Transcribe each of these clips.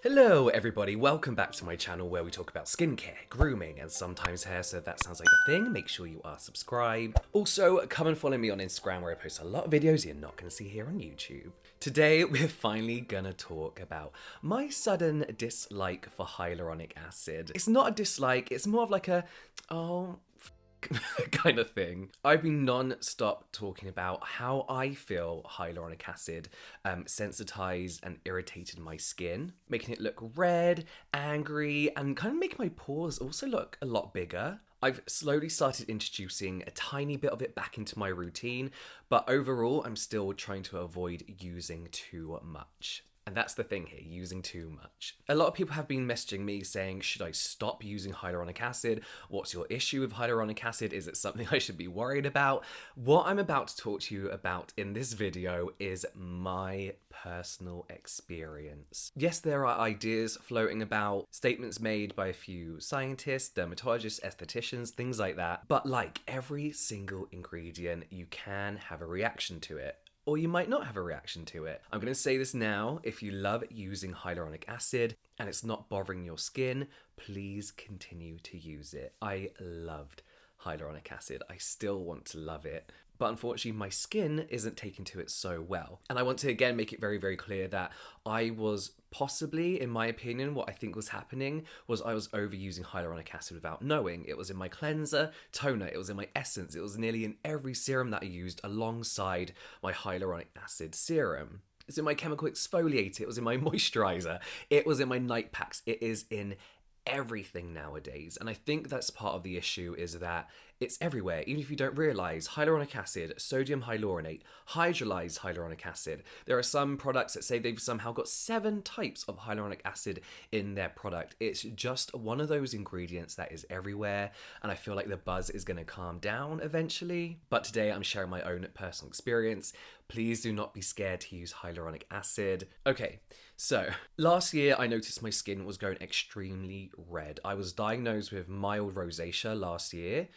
Hello everybody, welcome back to my channel where we talk about skincare, grooming, and sometimes hair, so if that sounds like a thing, make sure you are subscribed. Also, come and follow me on Instagram where I post a lot of videos you're not going to see here on YouTube. Today, we're finally gonna talk about my sudden dislike for hyaluronic acid. It's not a dislike, it's more of like a, oh, kind of thing. I've been non-stop talking about how I feel hyaluronic acid sensitized and irritated my skin, making it look red, angry, and kind of making my pores also look a lot bigger. I've slowly started introducing a tiny bit of it back into my routine, but overall I'm still trying to avoid using too much. And that's the thing here, using too much. A lot of people have been messaging me saying, should I stop using hyaluronic acid? What's your issue with hyaluronic acid? Is it something I should be worried about? What I'm about to talk to you about in this video is my personal experience. Yes, there are ideas floating about, statements made by a few scientists, dermatologists, estheticians, things like that. But like every single ingredient, you can have a reaction to it. Or you might not have a reaction to it. I'm going to say this now, if you love using hyaluronic acid and it's not bothering your skin, please continue to use it. I loved hyaluronic acid. I still want to love it. But unfortunately, my skin isn't taken to it so well. And I want to again make it very, very clear that I was possibly, in my opinion, what I think was happening was I was overusing hyaluronic acid without knowing. It was in my cleanser, toner, it was in my essence, it was nearly in every serum that I used alongside my hyaluronic acid serum. It's in my chemical exfoliator, it was in my moisturizer, it was in my night packs, it is in everything nowadays. And I think that's part of the issue, is that it's everywhere, even if you don't realize. Hyaluronic acid, sodium hyaluronate, hydrolyzed hyaluronic acid. There are some products that say they've somehow got 7 types of hyaluronic acid in their product. It's just one of those ingredients that is everywhere, and I feel like the buzz is going to calm down eventually. But today I'm sharing my own personal experience. Please do not be scared to use hyaluronic acid. Okay, so last year I noticed my skin was going extremely red. I was diagnosed with mild rosacea last year.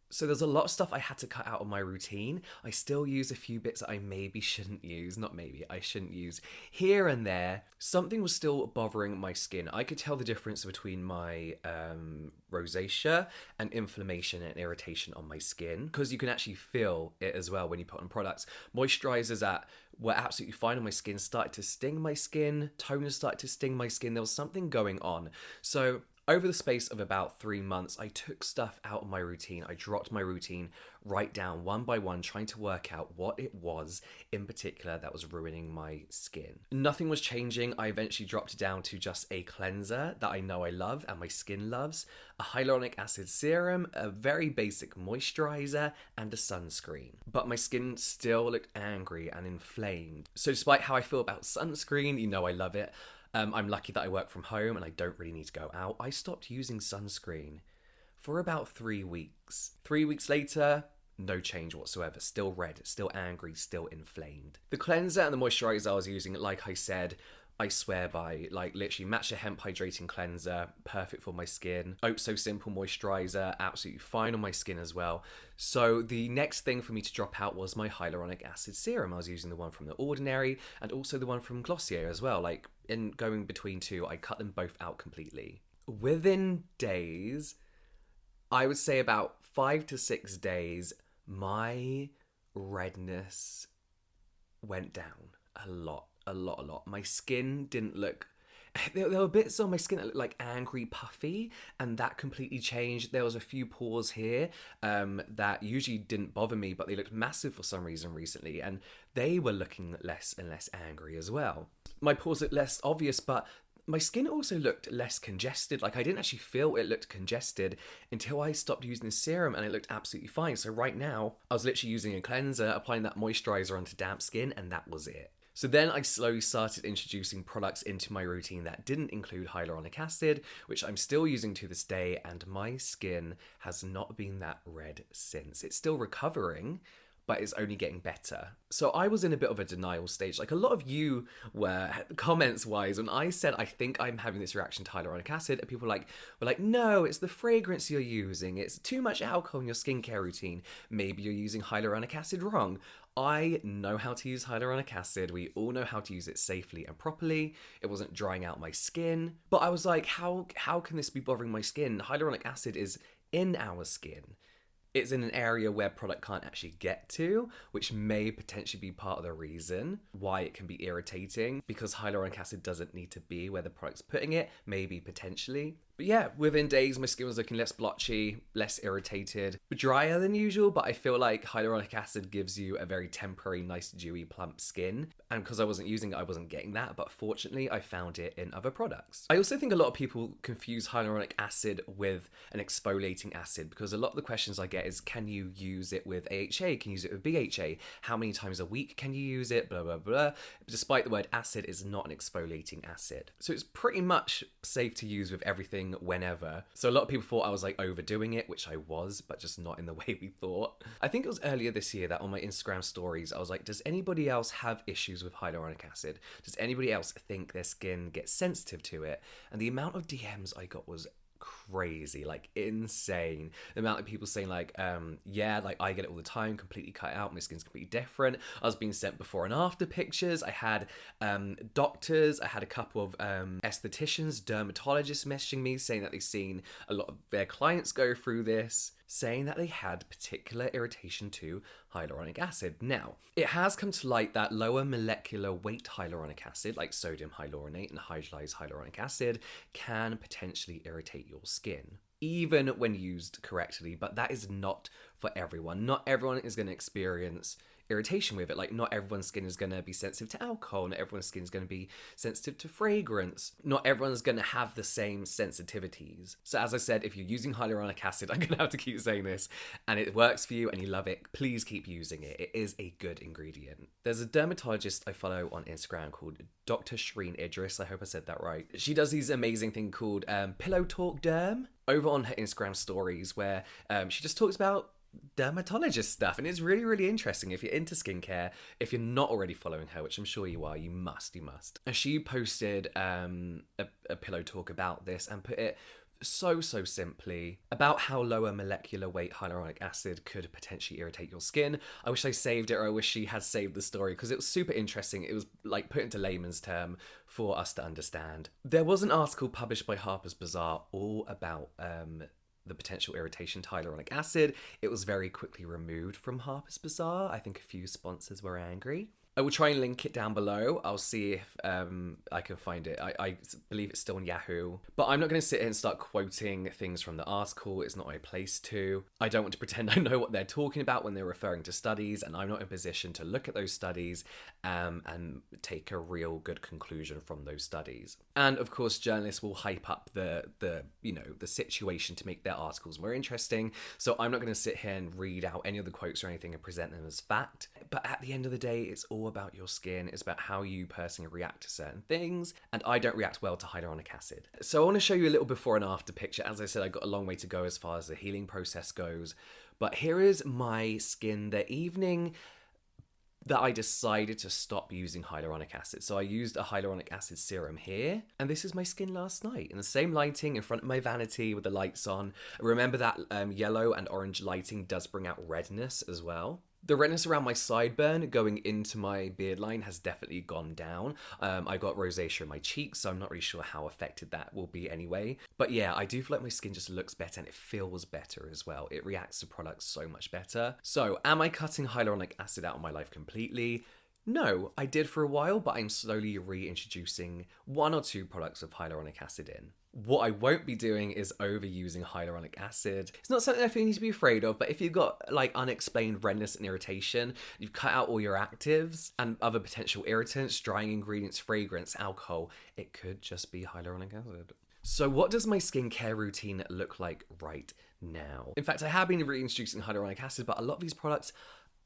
So there's a lot of stuff I had to cut out of my routine. I still use a few bits that I maybe shouldn't use, not maybe, I shouldn't use here and there. Something was still bothering my skin. I could tell the difference between my rosacea and inflammation and irritation on my skin, because you can actually feel it as well when you put on products. Moisturizers that were absolutely fine on my skin started to sting my skin, toners started to sting my skin. There was something going on. So over the space of about 3 months, I took stuff out of my routine. I dropped my routine right down one by one, trying to work out what it was in particular that was ruining my skin. Nothing was changing. I eventually dropped it down to just a cleanser that I know I love and my skin loves, a hyaluronic acid serum, a very basic moisturizer, and a sunscreen. But my skin still looked angry and inflamed. So despite how I feel about sunscreen, you know I love it. I'm lucky that I work from home and I don't really need to go out. I stopped using sunscreen for about 3 weeks. 3 weeks later, no change whatsoever. Still red, still angry, still inflamed. The cleanser and the moisturizer I was using, like I said, I swear by, like literally MATCHE hemp hydrating cleanser, perfect for my skin. Oh So Simple moisturizer, absolutely fine on my skin as well. So the next thing for me to drop out was my hyaluronic acid serum. I was using the one from The Ordinary and also the one from Glossier as well. Like in going between two, I cut them both out completely. Within days, I would say about 5 to 6 days, my redness went down a lot. My skin didn't look... There were bits on my skin that looked like angry, puffy, and that completely changed. There was a few pores here that usually didn't bother me, but they looked massive for some reason recently, and they were looking less and less angry as well. My pores looked less obvious, but my skin also looked less congested. Like I didn't actually feel it looked congested until I stopped using the serum, and it looked absolutely fine. So right now, I was literally using a cleanser, applying that moisturizer onto damp skin, and that was it. So then I slowly started introducing products into my routine that didn't include hyaluronic acid, which I'm still using to this day, and my skin has not been that red since. It's still recovering, but it's only getting better. So I was in a bit of a denial stage. Like a lot of you were, comments wise, when I said I think I'm having this reaction to hyaluronic acid, and people were like, no, it's the fragrance you're using. It's too much alcohol in your skincare routine. Maybe you're using hyaluronic acid wrong. I know how to use hyaluronic acid. We all know how to use it safely and properly. It wasn't drying out my skin. But I was like, how can this be bothering my skin? Hyaluronic acid is in our skin. It's in an area where product can't actually get to, which may potentially be part of the reason why it can be irritating, because hyaluronic acid doesn't need to be where the product's putting it, maybe potentially. But yeah, within days, my skin was looking less blotchy, less irritated, drier than usual, but I feel like hyaluronic acid gives you a very temporary, nice, dewy, plump skin. And because I wasn't using it, I wasn't getting that, but fortunately, I found it in other products. I also think a lot of people confuse hyaluronic acid with an exfoliating acid, because a lot of the questions I get is, can you use it with AHA? Can you use it with BHA? How many times a week can you use it? Blah, blah, blah. Despite the word acid is not an exfoliating acid. So it's pretty much safe to use with everything whenever. So a lot of people thought I was like overdoing it, which I was, but just not in the way we thought. I think it was earlier this year that on my Instagram stories, I was like, does anybody else have issues with hyaluronic acid? Does anybody else think their skin gets sensitive to it? And the amount of DMs I got was crazy, like insane. The amount of people saying like, yeah, like I get it all the time, completely cut out, my skin's completely different. I was being sent before and after pictures. I had doctors, I had a couple of estheticians, dermatologists messaging me saying that they've seen a lot of their clients go through this, saying that they had particular irritation to hyaluronic acid. Now, it has come to light that lower molecular weight hyaluronic acid, like sodium hyaluronate and hydrolyzed hyaluronic acid, can potentially irritate your skin, even when used correctly, but that is not for everyone. Not everyone is going to experience irritation with it. Like, not everyone's skin is going to be sensitive to alcohol, not everyone's skin is going to be sensitive to fragrance, not everyone's going to have the same sensitivities. So as I said, if you're using hyaluronic acid, I'm going to have to keep saying this, and it works for you and you love it, please keep using it. It is a good ingredient. There's a dermatologist I follow on Instagram called Dr. Shreen Idris, I hope I said that right. She does these amazing thing called Pillow Talk Derm over on her Instagram stories, where she just talks about dermatologist stuff, and it's really, really interesting if you're into skincare. If you're not already following her, which I'm sure you are, you must. And she posted a pillow talk about this and put it so simply about how lower molecular weight hyaluronic acid could potentially irritate your skin. I wish I saved it, or I wish she had saved the story, because it was super interesting. It was like put into layman's term for us to understand. There was an article published by Harper's Bazaar all about the potential irritation to hyaluronic acid. It was very quickly removed from Harper's Bazaar. I think a few sponsors were angry. I will try and link it down below. I'll see if I can find it. I believe it's still on Yahoo. But I'm not going to sit here and start quoting things from the article. It's not my place to. I don't want to pretend I know what they're talking about when they're referring to studies, and I'm not in a position to look at those studies and take a real good conclusion from those studies. And of course, journalists will hype up the situation to make their articles more interesting. So I'm not going to sit here and read out any of the quotes or anything and present them as fact. But at the end of the day, it's all about your skin. It's about how you personally react to certain things, and I don't react well to hyaluronic acid. So I want to show you a little before and after picture. As I said, I got a long way to go as far as the healing process goes, but here is my skin the evening that I decided to stop using hyaluronic acid. So I used a hyaluronic acid serum here, and this is my skin last night in the same lighting in front of my vanity with the lights on. Remember that yellow and orange lighting does bring out redness as well. The redness around my sideburn going into my beard line has definitely gone down. I got rosacea in my cheeks, so I'm not really sure how affected that will be anyway. But yeah, I do feel like my skin just looks better and it feels better as well. It reacts to products so much better. So am I cutting hyaluronic acid out of my life completely? No, I did for a while, but I'm slowly reintroducing 1 or 2 products of hyaluronic acid in. What I won't be doing is overusing hyaluronic acid. It's not something I feel you need to be afraid of, but if you've got like unexplained redness and irritation, you've cut out all your actives and other potential irritants, drying ingredients, fragrance, alcohol, it could just be hyaluronic acid. So what does my skincare routine look like right now? In fact, I have been reintroducing hyaluronic acid, but a lot of these products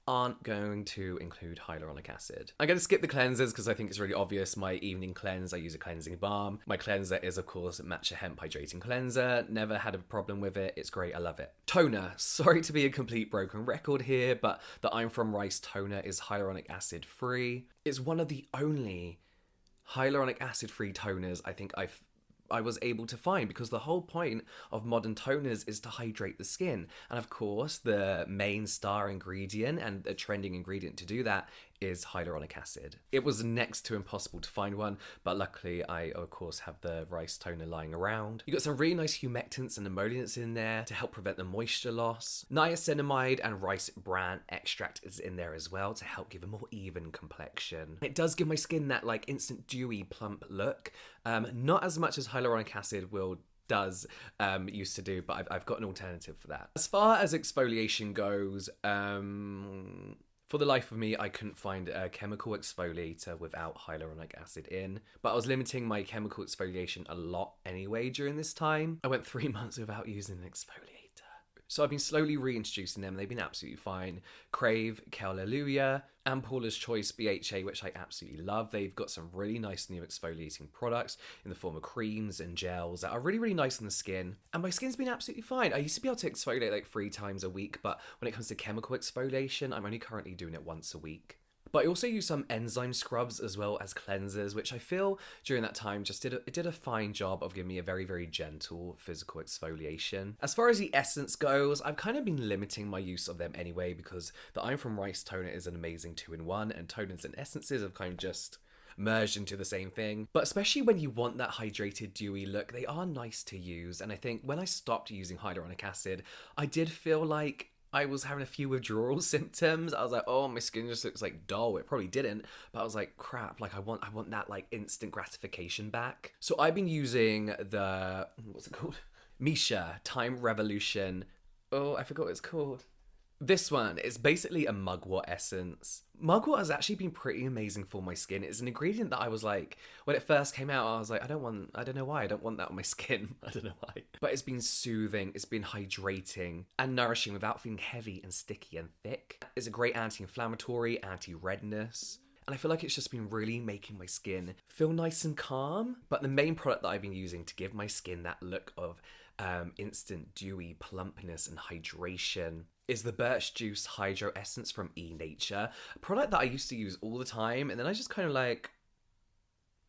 aren't going to include hyaluronic acid. I'm going to skip the cleansers because I think it's really obvious. My evening cleanse, I use a cleansing balm. My cleanser is, of course, MATCHE Hemp Hydrating Cleanser. Never had a problem with it. It's great. I love it. Toner. Sorry to be a complete broken record here, but the I'm From Rice toner is hyaluronic acid free. It's one of the only hyaluronic acid free toners I think I've I was able to find, because the whole point of modern toners is to hydrate the skin. And of course, the main star ingredient and a trending ingredient to do that is hyaluronic acid. It was next to impossible to find one, but luckily I of course have the rice toner lying around. You got some really nice humectants and emollients in there to help prevent the moisture loss. Niacinamide and rice bran extract is in there as well to help give a more even complexion. It does give my skin that like instant dewy plump look, not as much as hyaluronic acid used to do, but I've got an alternative for that. As far as exfoliation goes, for the life of me, I couldn't find a chemical exfoliator without hyaluronic acid in, but I was limiting my chemical exfoliation a lot anyway during this time. I went 3 months without using an exfoliator. So I've been slowly reintroducing them. They've been absolutely fine. KRAVE, Hallelujah, and Paula's Choice BHA, which I absolutely love. They've got some really nice new exfoliating products in the form of creams and gels that are really, really nice on the skin. And my skin's been absolutely fine. I used to be able to exfoliate like 3 times a week, but when it comes to chemical exfoliation, I'm only currently doing it once a week. But I also use some enzyme scrubs as well as cleansers, which I feel during that time just did a fine job of giving me a very, very gentle physical exfoliation. As far as the essence goes, I've kind of been limiting my use of them anyway, because the I'm From Rice toner is an amazing 2-in-1, and toners and essences have kind of just merged into the same thing. But especially when you want that hydrated, dewy look, they are nice to use. And I think when I stopped using hyaluronic acid, I did feel like I was having a few withdrawal symptoms. I was like, oh, my skin just looks like dull. It probably didn't, but I was like, crap, like I want that like instant gratification back. So I've been using the, what's it called? MISSHA Time Revolution. Oh, I forgot what it's called. This one is basically a mugwort essence. Mugwort has actually been pretty amazing for my skin. It's an ingredient that I was like, when it first came out, I was like, I don't know why, I don't want that on my skin. I don't know why. But it's been soothing, it's been hydrating and nourishing without feeling heavy and sticky and thick. It's a great anti-inflammatory, anti-redness. And I feel like it's just been really making my skin feel nice and calm. But the main product that I've been using to give my skin that look of instant dewy plumpness and hydration is the Birch Juice Hydro Essence from ENATURE, a product that I used to use all the time, and then I just kind of like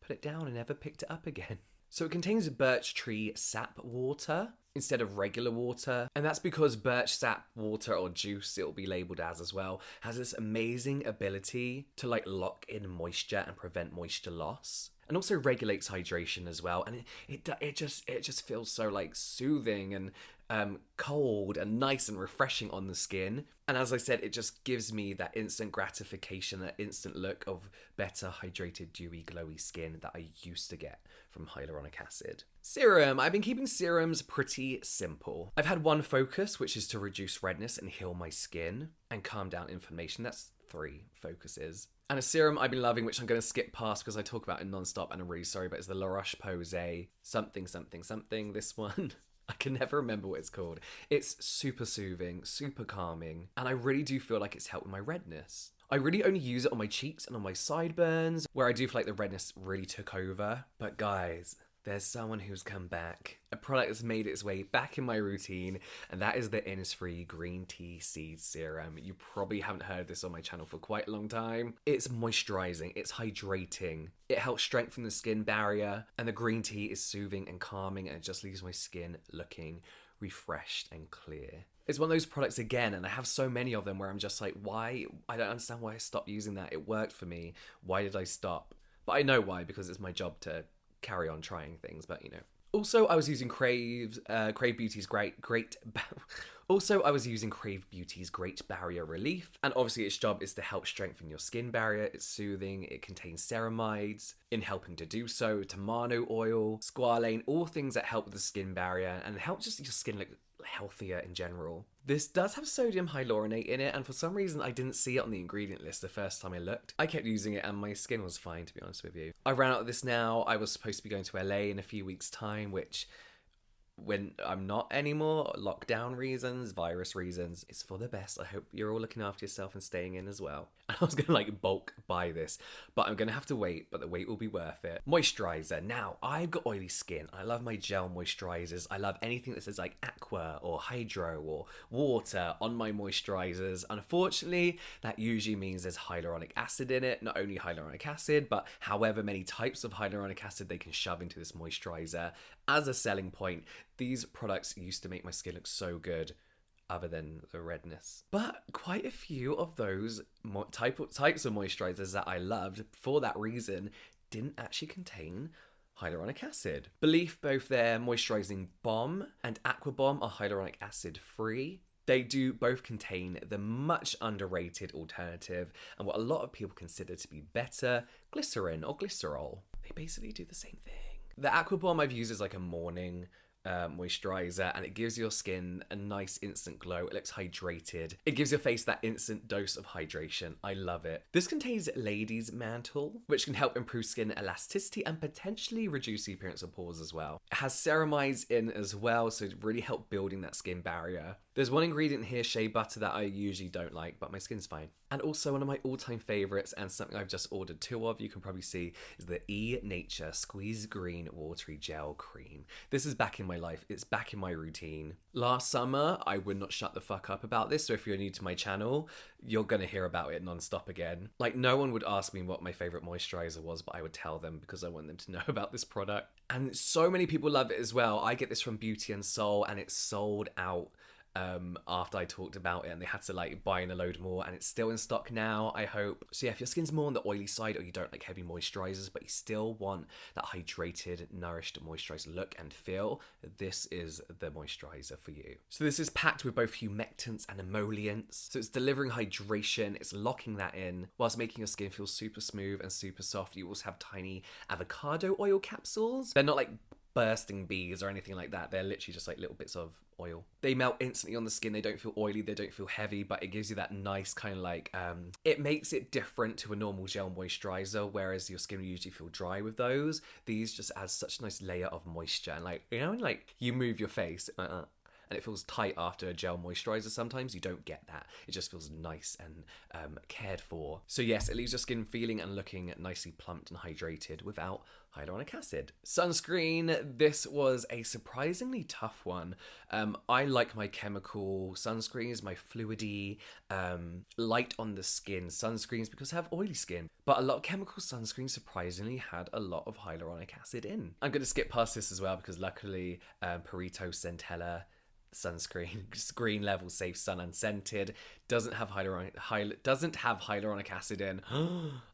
put it down and never picked it up again. So it contains birch tree sap water instead of regular water, and that's because birch sap water, or juice it'll be labeled as well, has this amazing ability to like lock in moisture and prevent moisture loss. And also regulates hydration as well, and it just feels so like soothing and cold and nice and refreshing on the skin. And as I said, it just gives me that instant gratification, that instant look of better hydrated, dewy, glowy skin that I used to get from hyaluronic acid. Serum. I've been keeping serums pretty simple. I've had one focus, which is to reduce redness and heal my skin and calm down inflammation. That's 3 focuses. And a serum I've been loving, which I'm going to skip past because I talk about it non-stop and I'm really sorry, but it's the ROCHE something, this one. I can never remember what it's called. It's super soothing, super calming, and I really do feel like it's helped with my redness. I really only use it on my cheeks and on my sideburns, where I do feel like the redness really took over. But guys, there's someone who's come back. A product that's made its way back in my routine, and that is the INNISFREE Green Tea Seed Serum. You probably haven't heard this on my channel for quite a long time. It's moisturizing, it's hydrating, it helps strengthen the skin barrier, and the green tea is soothing and calming, and it just leaves my skin looking refreshed and clear. It's one of those products again, and I have so many of them where I'm just like, why? I don't understand why I stopped using that. It worked for me. Why did I stop? But I know why, because it's my job to carry on trying things, but you know. Also, I was using KRAVE Beauty's KRAVE Beauty's Great Barrier Relief, and obviously its job is to help strengthen your skin barrier. It's soothing, it contains ceramides, in helping to do so, tamano oil, squalane, all things that help with the skin barrier and help just your skin look healthier in general. This does have sodium hyaluronate in it, and for some reason I didn't see it on the ingredient list the first time I looked. I kept using it and my skin was fine, to be honest with you. I ran out of this now. I was supposed to be going to LA in a few weeks' time, which when I'm not anymore, lockdown reasons, virus reasons, it's for the best. I hope you're all looking after yourself and staying in as well. I was gonna like bulk buy this, but I'm gonna have to wait, but the wait will be worth it. Moisturizer. Now, I've got oily skin. I love my gel moisturizers. I love anything that says like aqua or hydro or water on my moisturizers. Unfortunately, that usually means there's hyaluronic acid in it. Not only hyaluronic acid, but however many types of hyaluronic acid they can shove into this moisturizer as a selling point. These products used to make my skin look so good, other than the redness. But quite a few of those types of moisturizers that I loved for that reason didn't actually contain hyaluronic acid. BELIF, both their moisturizing balm and aqua balm, are hyaluronic acid free. They do both contain the much underrated alternative and what a lot of people consider to be better, glycerin or glycerol. They basically do the same thing. The aqua balm I've used as like a morning moisturizer, and it gives your skin a nice instant glow. It looks hydrated. It gives your face that instant dose of hydration. I love it. This contains Ladies Mantle, which can help improve skin elasticity and potentially reduce the appearance of pores as well. It has ceramides in as well, so it really help building that skin barrier. There's one ingredient here, shea butter, that I usually don't like, but my skin's fine. And also one of my all-time favorites, and something I've just ordered 2 of, you can probably see, is the ENATURE Squeeze Green Watery Gel Cream. This is back in my life. It's back in my routine. Last summer, I would not shut the fuck up about this, so if you're new to my channel, you're gonna hear about it non-stop again. Like, no one would ask me what my favorite moisturizer was, but I would tell them because I want them to know about this product. And so many people love it as well. I get this from Beauty and Soul, and it's sold out after I talked about it, and they had to like buy in a load more, and it's still in stock now, I hope. So yeah, if your skin's more on the oily side, or you don't like heavy moisturizers but you still want that hydrated, nourished, moisturized look and feel, this is the moisturizer for you. So this is packed with both humectants and emollients, so it's delivering hydration, it's locking that in whilst making your skin feel super smooth and super soft. You also have tiny avocado oil capsules. They're not like bursting bees or anything like that. They're literally just like little bits of oil. They melt instantly on the skin. They don't feel oily, they don't feel heavy, but it gives you that nice kind of like it makes it different to a normal gel moisturizer, whereas your skin will usually feel dry with those. These just add such a nice layer of moisture, and like, you know, like you move your face and it feels tight after a gel moisturizer. Sometimes you don't get that. It just feels nice and cared for. So yes, it leaves your skin feeling and looking nicely plumped and hydrated without hyaluronic acid. Sunscreen, this was a surprisingly tough one. I like my chemical sunscreens, my fluidy, light on the skin sunscreens because I have oily skin. But a lot of chemical sunscreens surprisingly had a lot of hyaluronic acid in. I'm going to skip past this as well because luckily Perito Centella sunscreen, green level, safe, sun unscented, doesn't have hyaluronic acid in.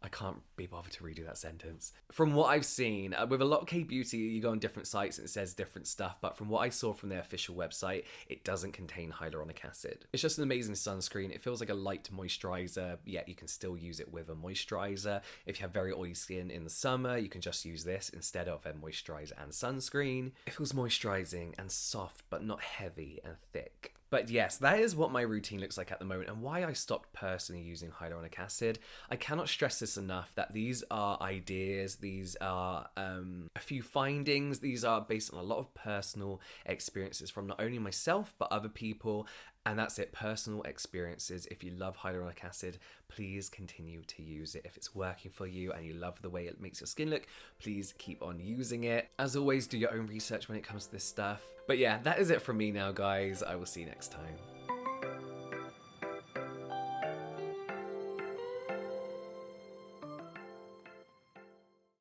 I can't be bothered to redo that sentence. From what I've seen, with a lot of K-beauty, you go on different sites and it says different stuff, but from what I saw from their official website, it doesn't contain hyaluronic acid. It's just an amazing sunscreen. It feels like a light moisturizer, yet you can still use it with a moisturizer. If you have very oily skin in the summer, you can just use this instead of a moisturizer and sunscreen. It feels moisturizing and soft, but not heavy and thick. But yes, that is what my routine looks like at the moment, and why I stopped personally using hyaluronic acid. I cannot stress this enough, that these are ideas, these are a few findings, these are based on a lot of personal experiences from not only myself but other people. And that's it, personal experiences. If you love hyaluronic acid, please continue to use it. If it's working for you and you love the way it makes your skin look, please keep on using it. As always, do your own research when it comes to this stuff. But yeah, that is it from me now, guys. I will see you next time.